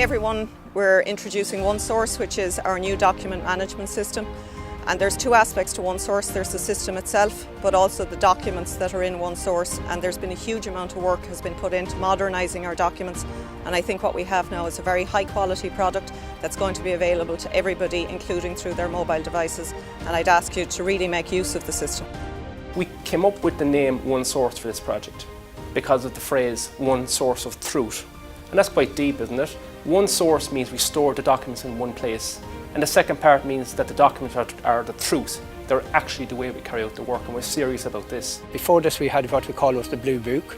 everyone, we're introducing One Source, which is our new document management system. And there's two aspects to One Source. There's the system itself, but also the documents that are in One Source. And there's been a huge amount of work has been put into modernising our documents. And I think what we have now is a very high quality product that's going to be available to everybody, including through their mobile devices. And I'd ask you to really make use of the system. We came up with the name One Source for this project because of the phrase one source of truth. And that's quite deep, isn't it? One source means we store the documents in one place. And the second part means that the documents are the truth. They're actually the way we carry out the work, and we're serious about this. Before this we had what we call was the blue book,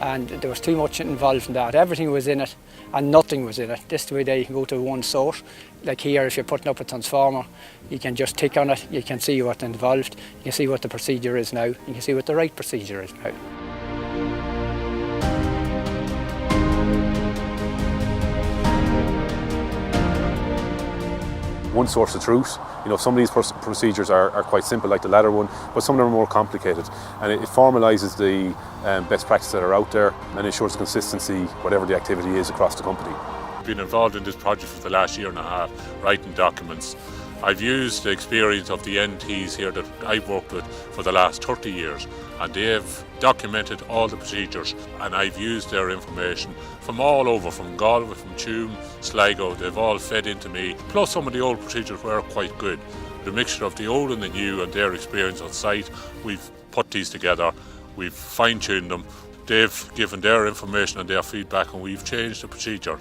and there was too much involved in that. Everything was in it and nothing was in it. This way there you can go to one source. Like here, if you're putting up a transformer, you can just tick on it, you can see what's involved, you can see what the procedure is now, you can see what the right procedure is now. One source of truth. You know, some of these procedures are quite simple, like the ladder one, but some of them are more complicated. And it formalises the best practices that are out there and ensures consistency, whatever the activity is across the company. I've been involved in this project for the last year and a half, writing documents. I've used the experience of the NTs here that I've worked with for the last 30 years, and they've documented all the procedures, and I've used their information from all over, from Galway, from Tuam, Sligo. They've all fed into me. Plus some of the old procedures were quite good. The mixture of the old and the new and their experience on site, we've put these together, we've fine-tuned them. They've given their information and their feedback, and we've changed the procedure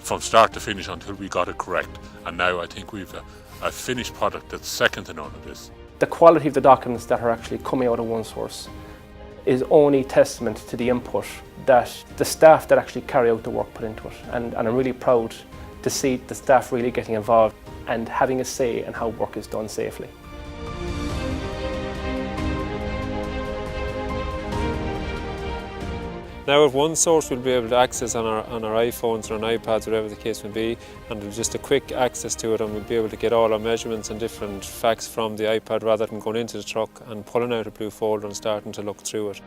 from start to finish until we got it correct. And now I think we've a finished product that's second to none of this. The quality of the documents that are actually coming out of One Source is only testament to the input that the staff that actually carry out the work put into it. And I'm really proud to see the staff really getting involved and having a say in how work is done safely. Now with One Source we'll be able to access on our iPhones or on iPads, whatever the case may be, and with just a quick access to it, and we'll be able to get all our measurements and different facts from the iPad rather than going into the truck and pulling out a blue folder and starting to look through it.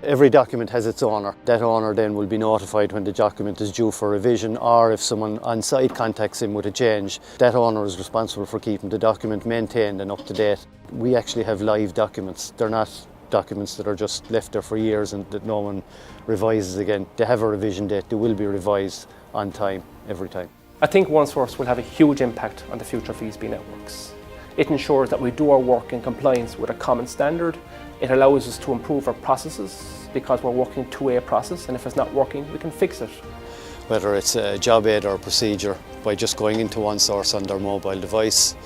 Every document has its owner. That owner then will be notified when the document is due for revision, or if someone on site contacts him with a change, that owner is responsible for keeping the document maintained and up to date. We actually have live documents. They're not documents that are just left there for years and that no one revises again. They have a revision date. They will be revised on time, every time. I think One Source will have a huge impact on the future of ESB Networks. It ensures that we do our work in compliance with a common standard. It allows us to improve our processes because we're working to a process, and if it's not working, we can fix it. Whether it's a job aid or a procedure, by just going into One Source on their mobile device,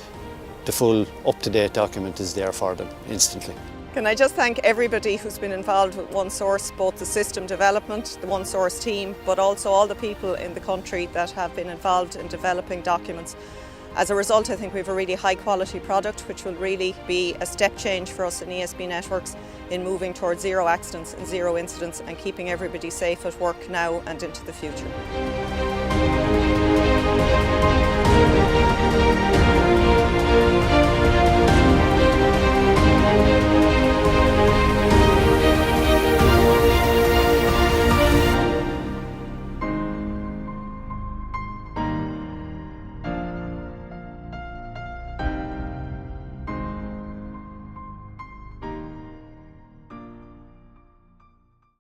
the full up-to-date document is there for them instantly. Can I just thank everybody who's been involved with One Source, both the system development, the One Source team, but also all the people in the country that have been involved in developing documents. As a result, I think we have a really high quality product which will really be a step change for us in ESB Networks in moving towards zero accidents and zero incidents and keeping everybody safe at work now and into the future.